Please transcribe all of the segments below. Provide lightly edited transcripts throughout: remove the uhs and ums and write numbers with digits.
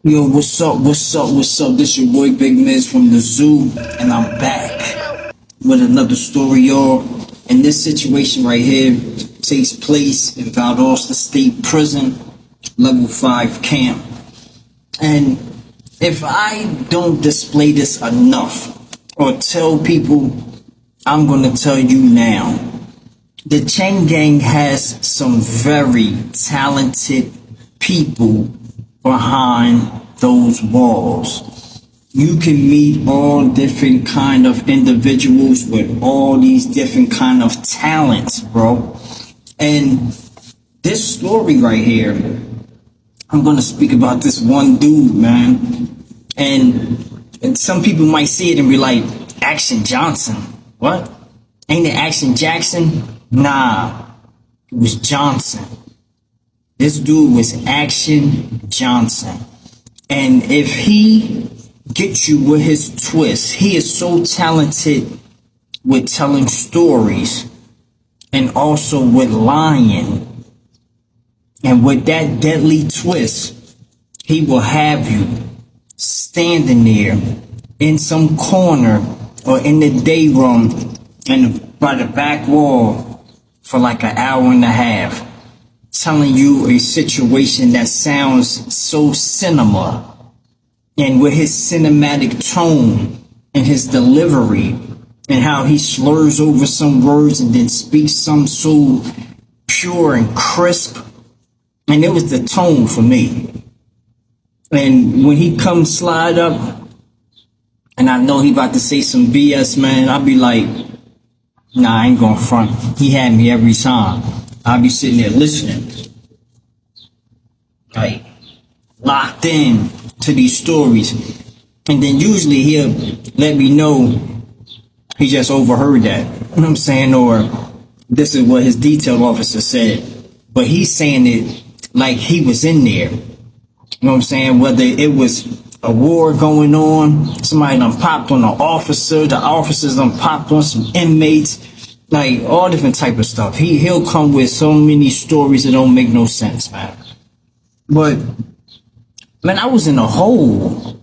Yo, what's up, what's up, what's up? This your boy Big Miz from the zoo, and I'm back with another story, y'all. And this situation right here takes place in Valdosta State Prison, level 5 camp. And if I don't display this enough or tell people, I'm gonna tell you now. The Chain Gang has some very talented people behind those walls. You can meet all different kind of individuals with all these different kind of talents, bro. And this story right here, I'm gonna speak about this one dude, man. And some people might see it and be like, Action Johnson. What? Ain't it Action Jackson? Nah, it was Johnson. This dude was Action Johnson. And if he gets you with his twist, he is so talented with telling stories and also with lying. And with that deadly twist, he will have you standing there in some corner or in the day room and by the back wall for like an hour and a half, telling you a situation that sounds so cinema, and with his cinematic tone and his delivery and how he slurs over some words and then speaks some so pure and crisp. And it was the tone for me. And when he comes slide up and I know he about to say some BS, man, I'll be like, nah, I ain't gonna front. He had me every time. I'll be sitting there listening, like locked in to these stories. And then usually he'll let me know he just overheard that. You know what I'm saying? Or this is what his detail officer said. But he's saying it like he was in there. You know what I'm saying? Whether it was a war going on, somebody done popped on an officer, the officers done popped on some inmates, like all different type of stuff. He'll come with so many stories that don't make no sense, man. But man, I was in a hole.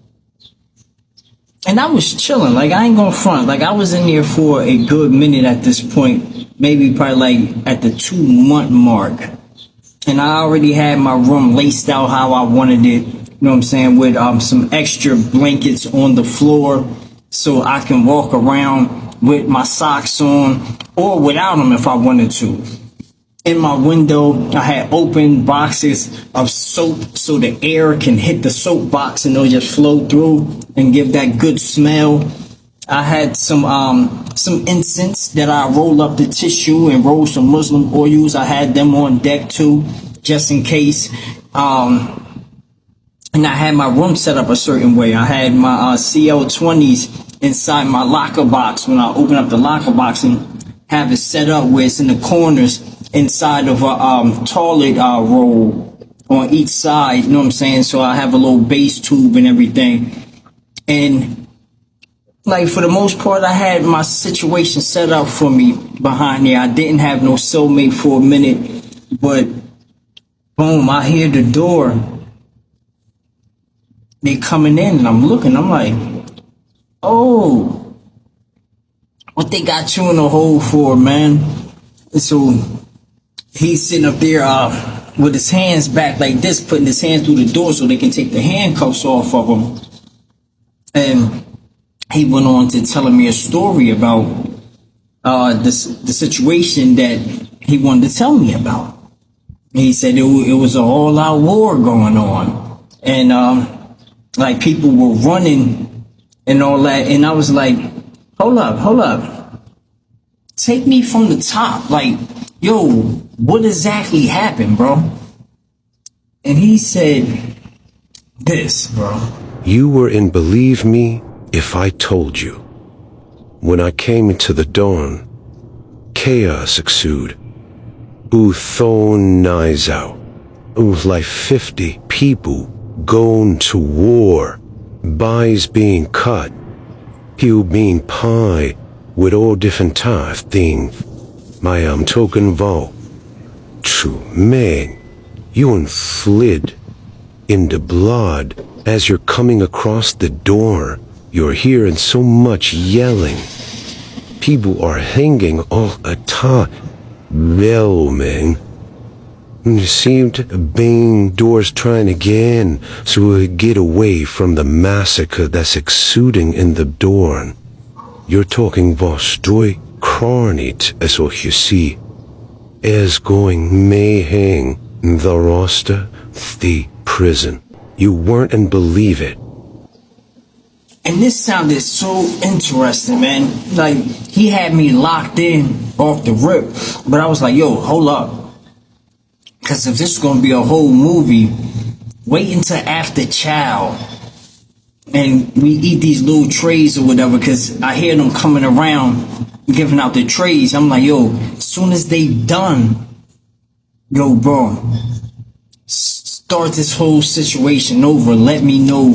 And I was chilling, like I ain't gonna front. Like I was in there for a good minute at this point, maybe probably like at the 2-month mark. And I already had my room laced out how I wanted it, you know what I'm saying, with some extra blankets on the floor so I can walk around with my socks on or without them if I wanted to. In my window, I had open boxes of soap so the air can hit the soap box and it'll just flow through and give that good smell. I had some incense that I roll up the tissue and roll some Muslim oils. I had them on deck too, just in case. And I had my room set up a certain way. I had my CL20s inside my locker box when I open up the locker box and have it set up where it's in the corners inside of a toilet roll on each side, you know what I'm saying? So I have a little base tube and everything. And like for the most part, I had my situation set up for me behind there. I didn't have no cellmate for a minute, but boom, I hear the door. They coming in and I'm looking, I'm like, oh, what they got you in the hole for, man? And so he's sitting up there with his hands back like this, putting his hands through the door so they can take the handcuffs off of him. And he went on to telling me a story about the situation that he wanted to tell me about. He said it was a all-out war going on. And like people were running and all that. And I was like, hold up. Take me from the top. Like, yo, what exactly happened, bro? And he said this, bro. You were in believe me if I told you. When I came into the dawn, chaos ensued. Thon knives out. Like 50 people going to war. Buys being cut. He'll being pie with all different type things. My token vault. True man, you fled. in the blood. As you're coming across the door, you're hearing so much yelling. People are hanging all the time. Well, man. You seemed bang doors trying to get in so we could get away from the massacre that's exuding in the door. You're talking vad står kvarnit så you see. Is going may hang the roster the prison. You weren't and believe it. And this sounded so interesting, man. Like, he had me locked in off the rip. But I was like, yo, hold up. Because if this is going to be a whole movie, wait until after Chow. And we eat these little trays or whatever. Because I hear them coming around, giving out the trays. I'm like, yo, as soon as they done, yo, bro, start this whole situation over. Let me know.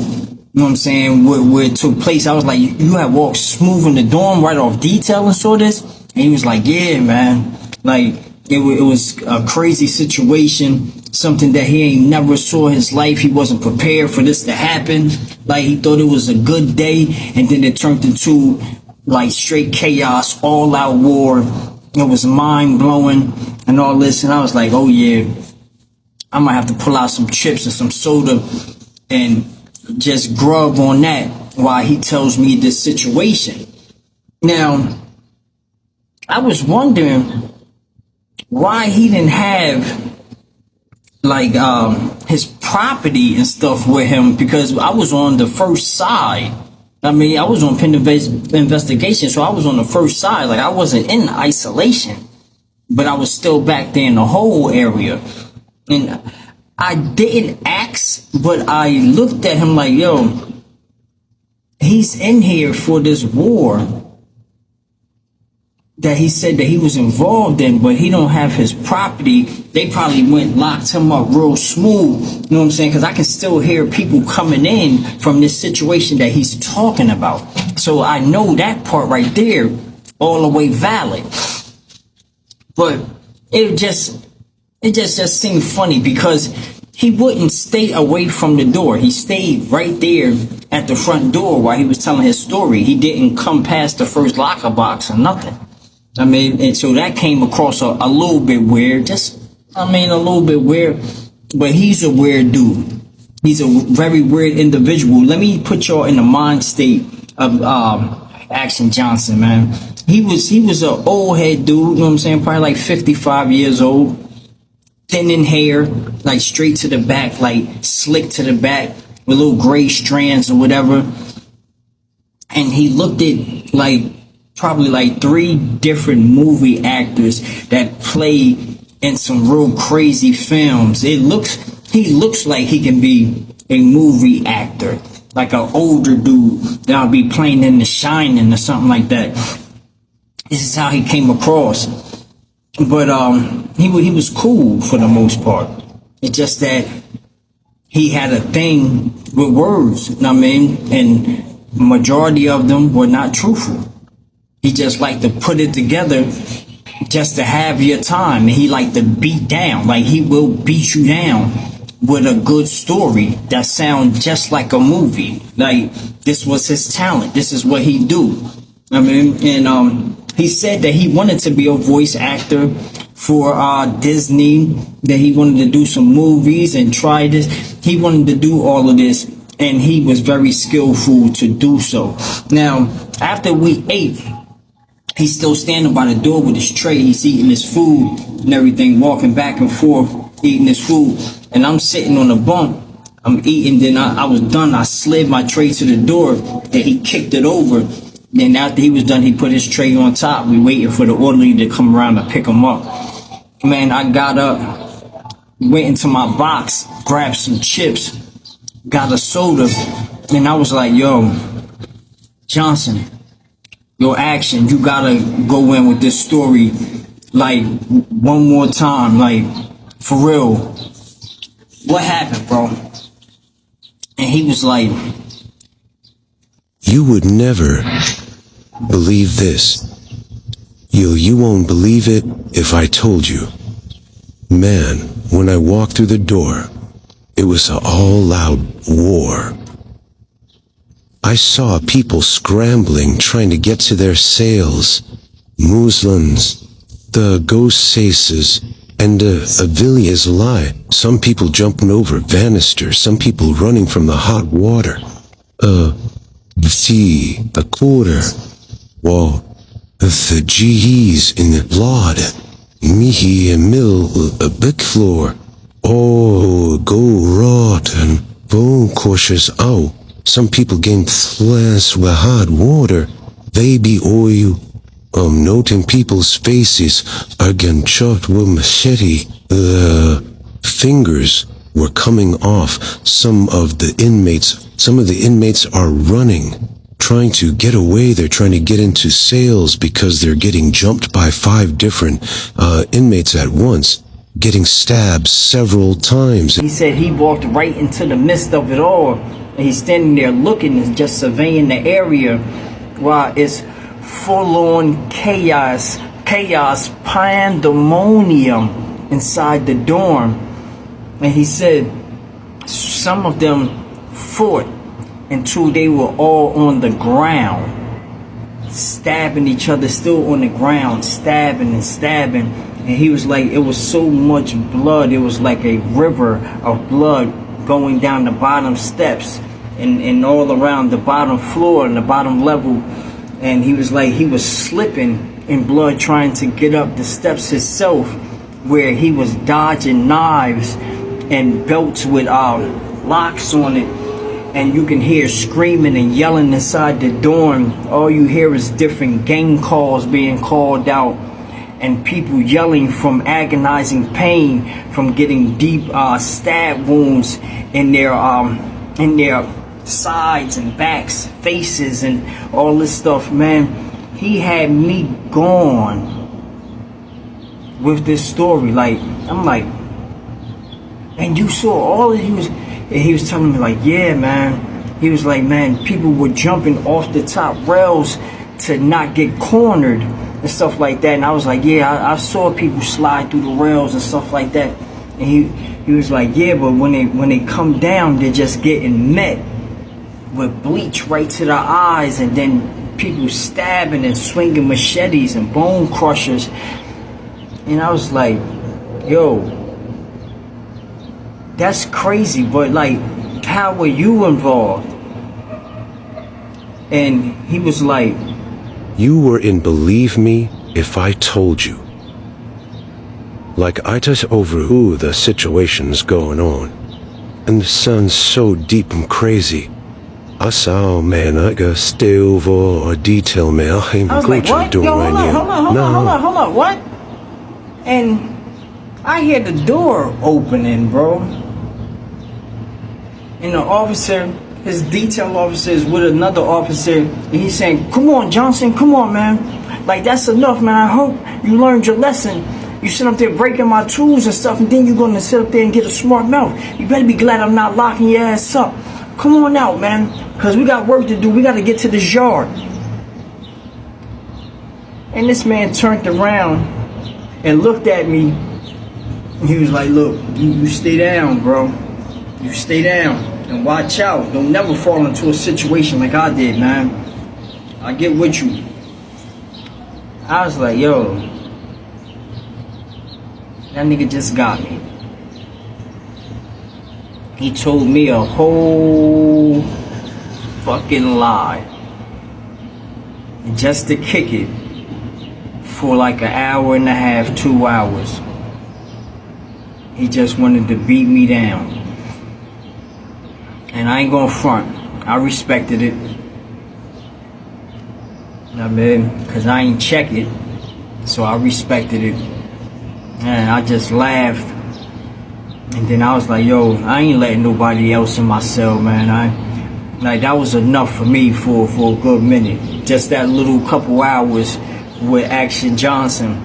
You know what I'm saying, where it took place. I was like, you had walked smooth in the dorm right off detail and saw this? And he was like, yeah, man. Like, it was a crazy situation, something that he ain't never saw in his life. He wasn't prepared for this to happen. Like, he thought it was a good day, and then it turned into, like, straight chaos, all-out war. It was mind-blowing and all this. And I was like, oh, yeah, I might have to pull out some chips and some soda and just grub on that while he tells me this situation. Now, I was wondering why he didn't have like his property and stuff with him, because I was on the first side. I mean, I was on Penn investigation, so I was on the first side. Like, I wasn't in isolation, but I was still back there in the whole area. And I didn't ask, but I looked at him like, yo, he's in here for this war that he said that he was involved in, but he don't have his property. They probably went locked him up real smooth. You know what I'm saying? Because I can still hear people coming in from this situation that he's talking about. So I know that part right there, all the way valid. But it just seemed funny because he wouldn't stay away from the door. He stayed right there at the front door while he was telling his story. He didn't come past the first locker box or nothing. I mean, and so that came across a little bit weird. A little bit weird. But he's a weird dude. He's a very weird individual. Let me put y'all in the mind state of Action Johnson, man. He was an old head dude, you know what I'm saying? Probably like 55 years old. Thin in hair, like straight to the back, like slick to the back with little gray strands or whatever. And he looked at like probably like 3 different movie actors that play in some real crazy films. He looks like he can be a movie actor, like an older dude that'll be playing in The Shining or something like that. This is how he came across. But he was cool for the most part. It's just that he had a thing with words, you know what I mean? And majority of them were not truthful. He just liked to put it together just to have your time. And he liked to beat down. Like, he will beat you down with a good story that sounds just like a movie. Like, this was his talent. This is what he do. I mean, and he said that he wanted to be a voice actor for Disney, that he wanted to do some movies and try this. He wanted to do all of this, and he was very skillful to do so. Now, after we ate, he's still standing by the door with his tray. He's eating his food and everything, walking back and forth, eating his food. And I'm sitting on the bunk. I'm eating. Then I was done. I slid my tray to the door. Then he kicked it over. Then after he was done, he put his tray on top. We waited for the orderly to come around to pick him up. Man, I got up, went into my box, grabbed some chips, got a soda, and I was like, yo, Johnson, yo, Action, you gotta go in with this story, like, one more time, like, for real. What happened, bro? And he was like, you would never believe this. You won't believe it if I told you. Man, when I walked through the door, it It was an all-out war. I saw people scrambling, trying to get to their sails. Muslims, the ghost faces, and Avilia's lie. Some people jumping over banisters, some people running from the hot water. A quarter. Whoa. The GEs in the blood. Mihi and mill, a big floor. Oh, go rot and bone crushers out. Some people getting splashed with hot water. They be oil. Noting people's faces are getting chopped with machete. The fingers were coming off some of the inmates are running, trying to get away. They're trying to get into cells because they're getting jumped by 5 different inmates at once, getting stabbed several times. He said he walked right into the midst of it all, and he's standing there looking and just surveying the area while it's full-on chaos, pandemonium inside the dorm. And he said some of them fought until they were all on the ground, stabbing each other, still on the ground, stabbing and stabbing. And he was like, it was so much blood, it was like a river of blood going down the bottom steps and all around the bottom floor and the bottom level. And he was like, he was slipping in blood trying to get up the steps himself, where he was dodging knives and belts with locks on it. And you can hear screaming and yelling inside the dorm. All you hear is different gang calls being called out, and people yelling from agonizing pain from getting deep stab wounds in their sides and backs, faces, and all this stuff. Man, he had me gone with this story. Like, I'm like, and you saw all of it. He was telling me, like, yeah, man. He was like, man, people were jumping off the top rails to not get cornered and stuff like that. And I was like, yeah, I saw people slide through the rails and stuff like that. And he was like, yeah, but when they come down, they're just getting met with bleach right to their eyes, and then people stabbing and swinging machetes and bone crushers. And I was like, yo, that's crazy, but like, how were you involved? And he was like, You wouldn't believe me if I told you. Like, I just overview the situation's going on, and the sun's so deep and crazy. I saw, man, I got still for a detail, man. I ain't was going like, to what? do Yo, right now. hold on, what? And I hear the door opening, bro. And the officer, his detail officer, is with another officer, and he's saying, come on, Johnson, come on, man. Like, that's enough, man. I hope you learned your lesson. You sit up there breaking my tools and stuff, and then you're going to sit up there and get a smart mouth. You better be glad I'm not locking your ass up. Come on out, man, because we got work to do. We got to get to this yard. And this man turned around and looked at me. He was like, look, you stay down, bro. You stay down and watch out. Don't never fall into a situation like I did, man. I get with you. I was like, yo, that nigga just got me. He told me a whole fucking lie. And just to kick it for like an hour and a half, 2 hours. He just wanted to beat me down. And I ain't gonna front. I respected it. I mean, because I ain't check it. So I respected it. And I just laughed. And then I was like, yo, I ain't letting nobody else in my cell, man. Like, that was enough for me for a good minute. Just that little couple hours with Action Johnson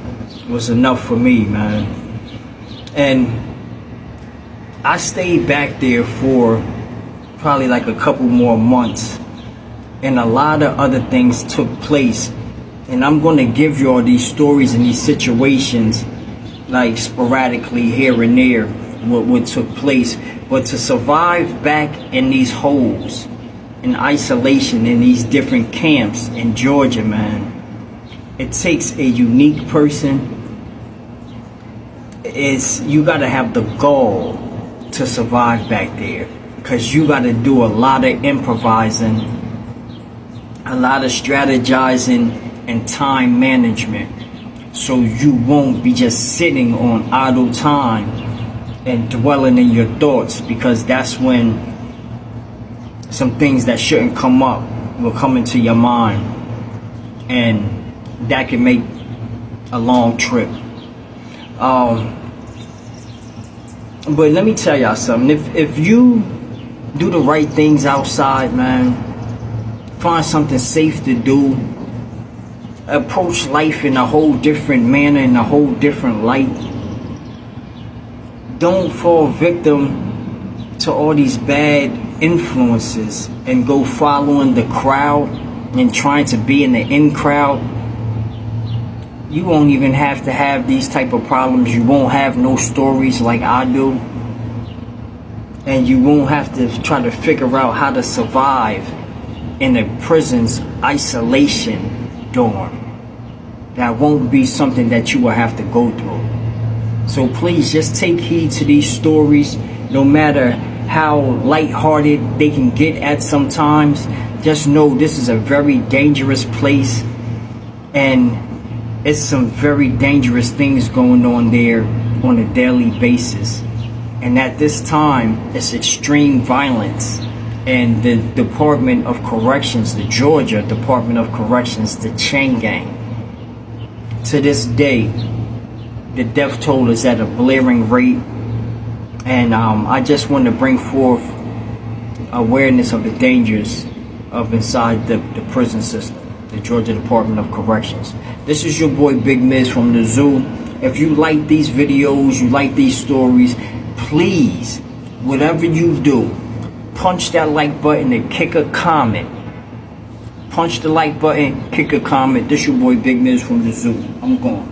was enough for me, man. And I stayed back there for probably like a couple more months. And a lot of other things took place. And I'm going to give you all these stories and these situations, like sporadically here and there, what took place. But to survive back in these holes, in isolation, in these different camps in Georgia, man, it takes a unique person. You gotta have the gall to survive back there, because you gotta do a lot of improvising, a lot of strategizing, and time management, so you won't be just sitting on idle time and dwelling in your thoughts, because that's when some things that shouldn't come up will come into your mind, and that can make a long trip. But let me tell y'all something. If you do the right things outside, man, find something safe to do, approach life in a whole different manner, in a whole different light, don't fall victim to all these bad influences and go following the crowd and trying to be in the in crowd. You won't even have to have these type of problems. You won't have no stories like I do, and you won't have to try to figure out how to survive in a prison's isolation dorm. That won't be something that you will have to go through. So please just take heed to these stories, no matter how lighthearted they can get at sometimes. Just know this is a very dangerous place, and it's some very dangerous things going on there on a daily basis. And at this time, it's extreme violence. And the Department of Corrections, the Georgia Department of Corrections, the CHAINGANG, to this day, the death toll is at a blaring rate. And I just want to bring forth awareness of the dangers of inside the prison system, the Georgia Department of Corrections. This is your boy Big Miz from the Zoo. If you like these videos, you like these stories, please, whatever you do, punch that like button and kick a comment. Punch the like button, kick a comment. This your boy Big Miz from the Zoo. I'm gone.